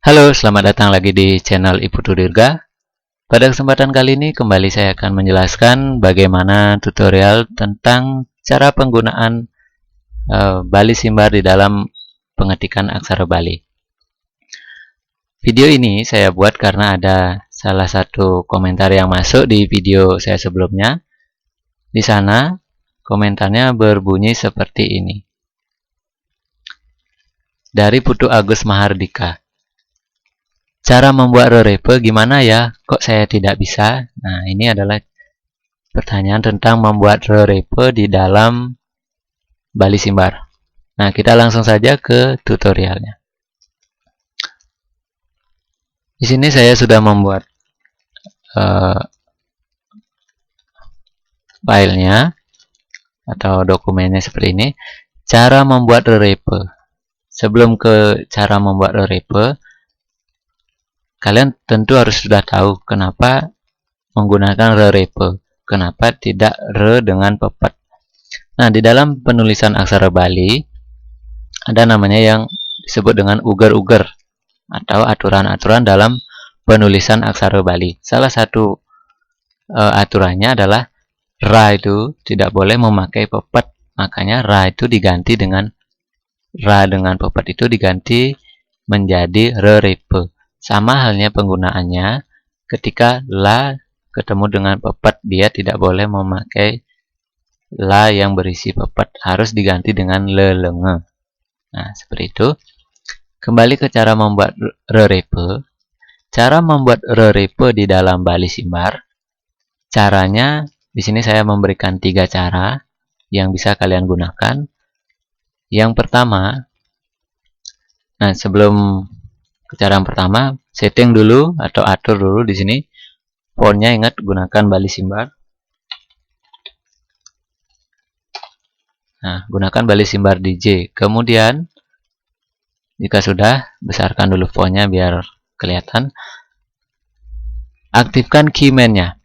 Halo, selamat datang lagi di channel Iputu Dirga. Pada kesempatan kali ini kembali saya akan menjelaskan bagaimana tutorial tentang cara penggunaan Bali Simbar di dalam pengetikan aksara Bali. Video ini saya buat karena ada salah satu komentar yang masuk di video saya sebelumnya. Di sana komentarnya berbunyi seperti ini. Dari Putu Agus Mahardika. Cara membuat re-repe gimana ya? Kok saya tidak bisa? Nah, ini adalah pertanyaan tentang membuat re-repe di dalam Bali Simbar. Nah, kita langsung saja ke tutorialnya. Di sini saya sudah membuat filenya atau dokumennya seperti ini. Cara membuat re-repe. Sebelum ke cara membuat re-repe, kalian tentu harus sudah tahu kenapa menggunakan re-repe, kenapa tidak re dengan pepet. Nah, di dalam penulisan aksara Bali ada namanya yang disebut dengan uger-uger atau aturan-aturan dalam penulisan aksara Bali. Salah satu aturannya adalah ra itu tidak boleh memakai pepet, makanya ra itu diganti dengan ra dengan pepet itu diganti menjadi re-repe. Sama halnya penggunaannya ketika la ketemu dengan pepet, dia tidak boleh memakai la yang berisi pepet, harus diganti dengan lelenge. Nah, seperti itu. Kembali ke cara membuat re-repe. Cara membuat re-repe di dalam Bali Simbar. Caranya, di sini saya memberikan 3 cara yang bisa kalian gunakan. Yang pertama, nah sebelum ke cara yang pertama, setting dulu atau atur dulu di sini. Fontnya ingat gunakan Bali Simbar. Nah, gunakan Bali Simbar DJ. Kemudian, jika sudah, besarkan dulu fontnya biar kelihatan. Aktifkan keyman-nya.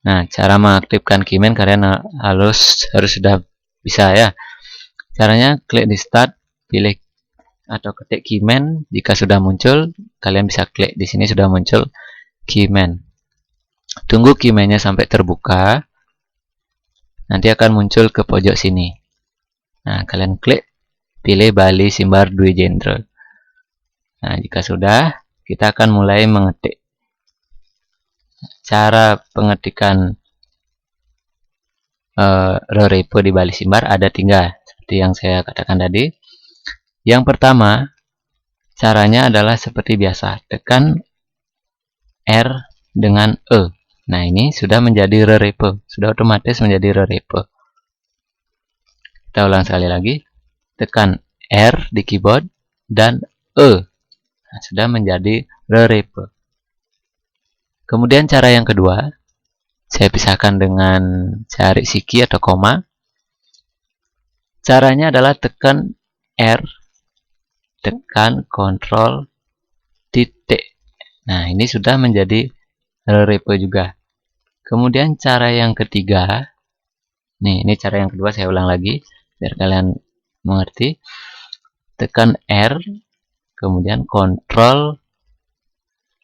Nah, cara mengaktifkan keyman kalian harus sudah bisa ya. Caranya klik di start, pilih atau ketik keyman. Jika sudah muncul, kalian bisa klik di sini sudah muncul keyman. Tunggu keyman-nya sampai terbuka. Nanti akan muncul ke pojok sini. Nah, kalian klik, pilih Bali Simbar Dwi Jendro. Nah, jika sudah, kita akan mulai mengetik. Cara pengetikan re-repe di Bali Simbar ada 3, seperti yang saya katakan tadi. Yang pertama, caranya adalah seperti biasa, tekan R dengan E. Nah, ini sudah menjadi re-repe, sudah otomatis menjadi re-repe. Kita ulang sekali lagi, tekan R di keyboard dan E. Nah, sudah menjadi re-repe. Kemudian cara yang kedua, saya pisahkan dengan cari siki atau koma. Caranya adalah tekan R, tekan Ctrl, titik. Nah, ini sudah menjadi re-repe juga. Kemudian cara yang ketiga, ini cara yang kedua, saya ulang lagi biar kalian mengerti. Tekan R, kemudian Ctrl,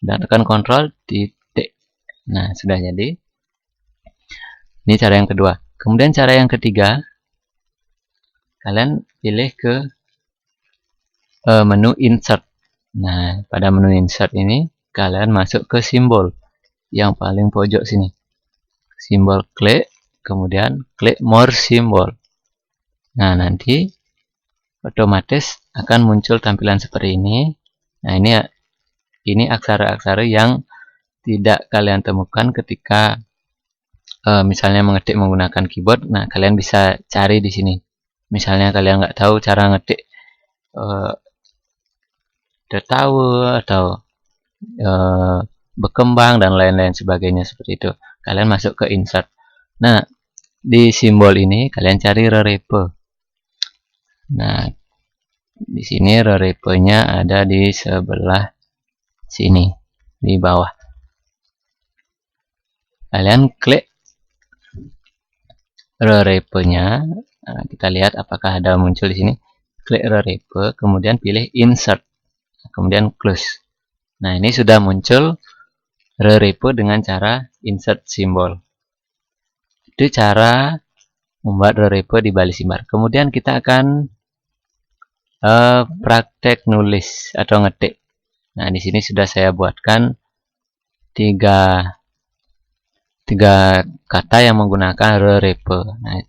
dan tekan Ctrl, titik. Nah, sudah jadi. Ini cara yang kedua. Kemudian cara yang ketiga, kalian pilih ke menu insert. Nah, pada menu insert ini kalian masuk ke simbol yang paling pojok sini. Simbol klik, kemudian klik more symbol. Nah, nanti otomatis akan muncul tampilan seperti ini. Nah, ini aksara-aksara yang tidak kalian temukan ketika misalnya mengetik menggunakan keyboard. Nah, kalian bisa cari di sini. Misalnya kalian nggak tahu cara ngetik tertawa atau berkembang dan lain-lain sebagainya seperti itu. Kalian masuk ke insert. Nah, di simbol ini kalian cari re-repe. Nah, di sini re-repe-nya ada di sebelah sini di bawah. Kalian klik re-repe-nya. Nah, kita lihat apakah ada muncul di sini. Klik re-repe, kemudian pilih insert. kemudian close. Nah, ini sudah muncul repo dengan cara insert simbol. Itu cara membuat repo di Bali Simbar. Kemudian kita akan praktek nulis atau ngetik. Nah, di sini sudah saya buatkan tiga kata yang menggunakan repo. Nah,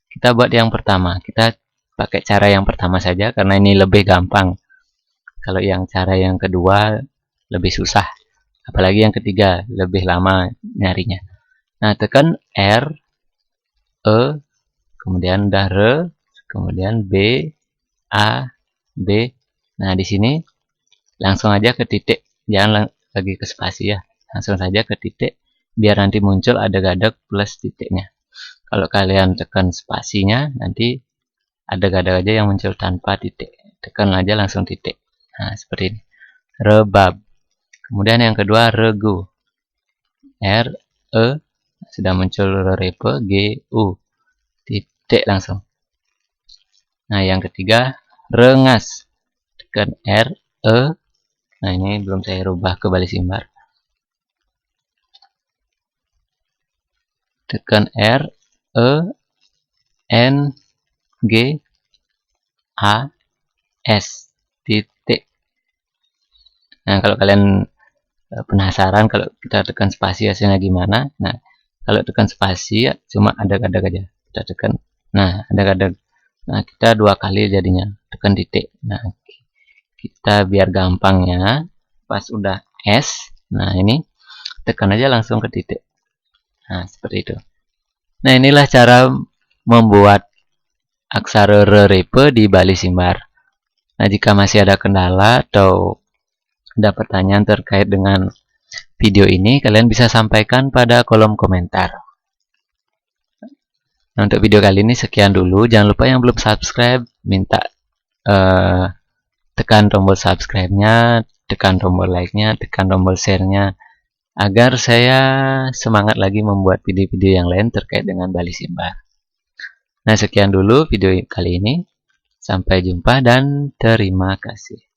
kita buat yang pertama. Kita pakai cara yang pertama saja karena ini lebih gampang. Kalau yang cara yang kedua lebih susah. Apalagi yang ketiga lebih lama nyarinya. Nah, tekan R, E, kemudian udah R, kemudian B, A, B. Nah, di sini langsung aja ke titik, jangan lagi ke spasi ya. Langsung saja ke titik, biar nanti muncul adag-adag plus titiknya. Kalau kalian tekan spasinya, nanti adag-adag aja yang muncul tanpa titik. Tekan aja langsung titik. Nah, seperti ini. Rebab. Kemudian yang kedua, regu. R, E, sudah muncul repo, G, U. Titik langsung. Nah, yang ketiga, rengas. Tekan R, E. Nah, ini belum saya rubah ke Bali Simbar. Tekan R, E, N, G, A, S. Titik. Nah, kalau kalian penasaran kalau kita tekan spasi hasilnya gimana, nah kalau tekan spasi ya cuma adag-adag aja kita tekan. Nah, adag-adag. Nah, kita 2 kali jadinya tekan titik. Nah, kita biar gampangnya pas udah S, nah ini tekan aja langsung ke titik. Nah, seperti itu. Nah, inilah cara membuat aksara repo di Bali Simbar. Nah, jika masih ada kendala atau ada pertanyaan terkait dengan video ini, kalian bisa sampaikan pada kolom komentar. Nah, untuk video kali ini sekian dulu. Jangan lupa yang belum subscribe, minta tekan tombol subscribe-nya, tekan tombol like-nya, tekan tombol share-nya, agar saya semangat lagi membuat video-video yang lain terkait dengan Bali Simbar. Nah, sekian dulu video kali ini. Sampai jumpa dan terima kasih.